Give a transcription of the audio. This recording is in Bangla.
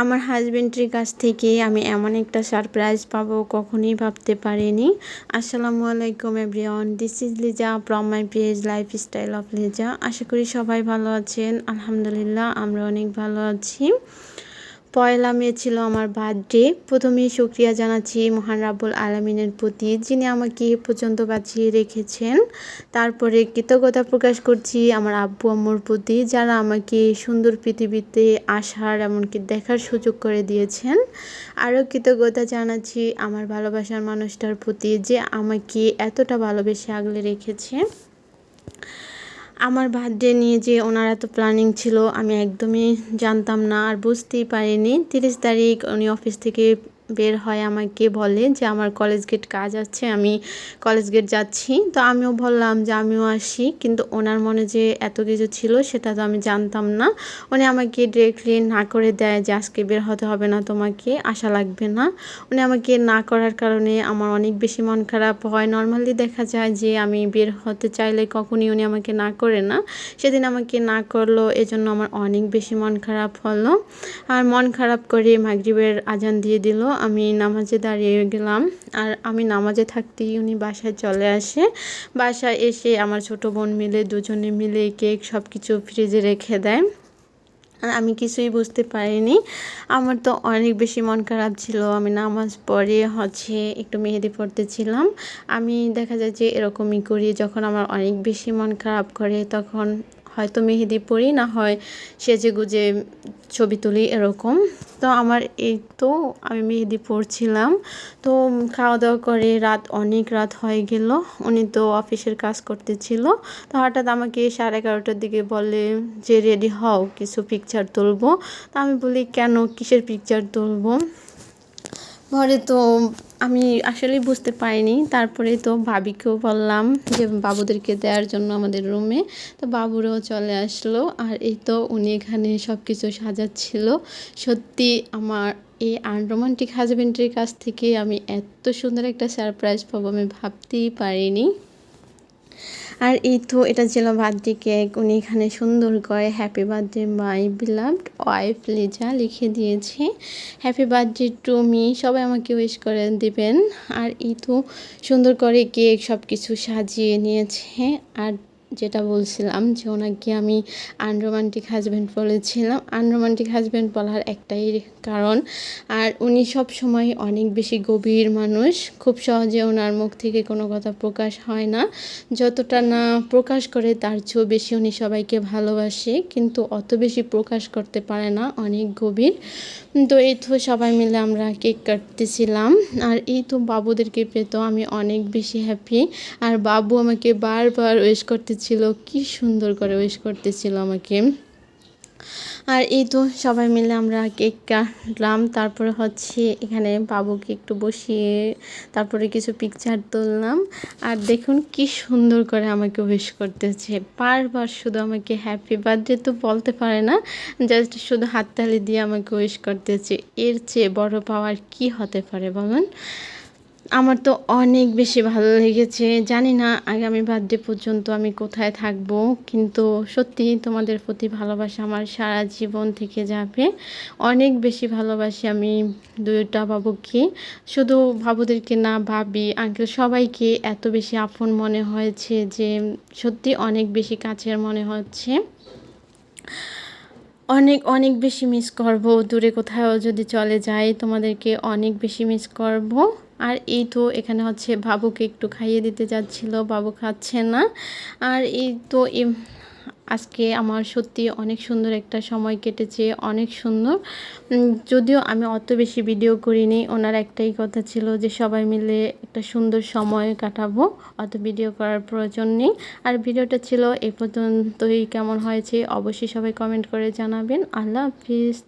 আমার হাজবেন্ডের কাছ থেকে আমি এমন একটা সারপ্রাইজ পাবো কখনোই ভাবতে পারিনি। আসসালামু আলাইকুম everyone, this is Liza from my page lifestyle of Liza. আশা করি সবাই ভালো আছেন। আলহামদুলিল্লাহ আমরা অনেক ভালো আছি। পয়লা মে ছিল আমার বার্থডে। প্রথমেই শুকরিয়া জানাচ্ছি মহান রাব্বুল আলামিনের প্রতি, যিনি আমাকে এ পর্যন্ত বাঁচিয়ে রেখেছেন। তারপরে কৃতজ্ঞতা প্রকাশ করছি আমার আব্বু আম্মুর প্রতি, যারা আমাকে সুন্দর পৃথিবীতে আসার এমনকি দেখার সুযোগ করে দিয়েছেন। আরও কৃতজ্ঞতা জানাচ্ছি আমার ভালোবাসার মানুষটার প্রতি, যে আমাকে এতটা ভালোবেসে আগলে রেখেছে। আমার বার্থডে নিয়ে যে ওনার এত প্ল্যানিং ছিল আমি একদমই জানতাম না, আর বুঝতেই পারিনি। 30 তারিখ উনি অফিস থেকে বের হয়, আমাকে বলে যে আমার কলেজ গেট কাজ আছে, আমি কলেজ গেট যাচ্ছি। তো আমিও বললাম যে আমিও আসি, কিন্তু ওনার মনে যে এত কিছু ছিল সেটা তো আমি জানতাম না। উনি আমাকে ডিরেক্টলি না করে দেয় যে আজকে বের হতে হবে না, তোমাকে আসা লাগবে না। উনি আমাকে না করার কারণে আমার অনেক বেশি মন খারাপ হয়। নর্মালি দেখা যায় যে আমি বের হতে চাইলে কখনই উনি আমাকে না করে না, সেদিন আমাকে না করলো, এজন্য আমার অনেক বেশি মন খারাপ হলো। আর মন খারাপ করে মাগরিবের আজান দিয়ে দিল, আমি নামাজে দাঁড়িয়ে গেলাম। আর আমি নামাজে থাকতেই উনি বাসায় চলে আসে। বাসায় এসে আমার ছোট বোন মিলে দুজনে মিলে কেক সব কিছু ফ্রিজে রেখে দেয়। আর আমি কিছুই বুঝতে পারিনি। আমার তো অনেক বেশি মন খারাপ ছিল। আমি নামাজ পড়ে একটু মেহেদি পড়তেছিলাম। আমি দেখা যায় যে এরকমই করি, যখন আমার অনেক বেশি মন খারাপ করে তখন হয়তো মেহেদি পড়ি, না হয় সেজেগুজে ছবি তুলি এরকম। তো আমার আমি মেহেদি পড়ছিলাম। তো খাওয়া দাওয়া করে অনেক রাত হয়ে গেল। উনি তো অফিসের কাজ করতেছিল। তো হঠাৎ আমাকে 11:30টার দিকে বলে যে রেডি হও, কিছু পিকচার তুলবো। তো আমি বলি কেন, কিসের পিকচার তুলবো? পরে তো আমি আসলেই বুঝতে পারিনি। তারপরে তো ভাবিকেও বললাম যে বাবুদেরকে দেওয়ার জন্য আমাদের রুমে। তো বাবুরাও চলে আসলো। আর এই তো উনি এখানে সব কিছু সাজাচ্ছিল। সত্যি আমার এই আনরোমান্টিক হাজবেন্ডের কাছ থেকে আমি এত সুন্দর একটা সারপ্রাইজ পাবো আমি ভাবতেই পারিনি। আর এই তো এটা ছিল বার্থডে কেক। উনি এখানে সুন্দর করে happy birthday my beloved wife Liza লিখে দিয়েছে। হ্যাপি বার্থডে টু মি, সবাই আমাকে উইশ করে দিবেন। আর এই তো সুন্দর করে কেক সব কিছু সাজিয়ে নিয়েছে। আর যেটা বলছিলাম যে ওনাকে আমি আনরোমান্টিক হাজব্যান্ড বলেছিলাম। আনরোমান্টিক হাজব্যান্ড বলার একটাই কারণ, আর উনি সব সময় অনেক বেশি গভীর মানুষ। খুব সহজে ওনার মুখ থেকে কোনো কথা প্রকাশ হয় না। যতটা না প্রকাশ করে তার চেয়েও বেশি উনি সবাইকে ভালোবাসে, কিন্তু অত বেশি প্রকাশ করতে পারে না, অনেক গভীর। তো এই তো সবাই মিলে আমরা কেক কাটতেছিলাম। আর এই তো বাবুদেরকে পেয়ে তো আমি অনেক বেশি হ্যাপি। আর বাবু আমাকে বারবার উইশ করতেছিল, কি সুন্দর করে উইশ করতেছিল আমাকে। আর এই তো সবাই মিলে আমরা কেক কাটলাম। তারপরে এখানে বাবুকে একটু বসিয়ে তারপরে কিছু পিকচার তুললাম। আর দেখুন কি সুন্দর করে আমাকে উইশ করতেছে, বারবার শুধু আমাকে হ্যাপি বার্থডে তো বলতে পারে না, জাস্ট শুধু হাততালি দিয়ে আমাকে উইশ করতেছে। এর চেয়ে বড় পাওয়ার কি হতে পারে বলুন? আমার তো অনেক বেশি ভালো লেগেছে। জানি না আগামী বার্থডে পর্যন্ত আমি কোথায় থাকব, কিন্তু সত্যি তোমাদের প্রতি ভালোবাসা আমার সারা জীবন থেকে যাবে। অনেক বেশি ভালোবাসি আমি দুইটা বাবুকে। শুধু বাবুদেরকে না, ভাবি আঙ্কেল সবাইকে এত বেশি আপন মনে হয়েছে যে সত্যি অনেক বেশি কাছের মনে হচ্ছে। অনেক অনেক বেশি মিস করব। দূরে কোথাও যদি চলে যাই তোমাদেরকে অনেক বেশি মিস করব। আর এই তো এখানে বাবুকে একটু খাইয়ে দিতে যাচ্ছিল, বাবু খাচ্ছে না। আর এই তো আজকে আমার সত্যি অনেক সুন্দর একটা সময় কেটেছে, অনেক সুন্দর। যদিও আমি অত বেশি ভিডিও করিনি, ওনার একটাই কথা ছিল যে সবাই মিলে একটা সুন্দর সময় কাটাবো, অত ভিডিও করার প্রয়োজন নেই। আর ভিডিওটা ছিল এ পর্যন্তই। কেমন হয়েছে অবশ্যই সবাই কমেন্ট করে জানাবেন। আল্লাহ হাফিজ।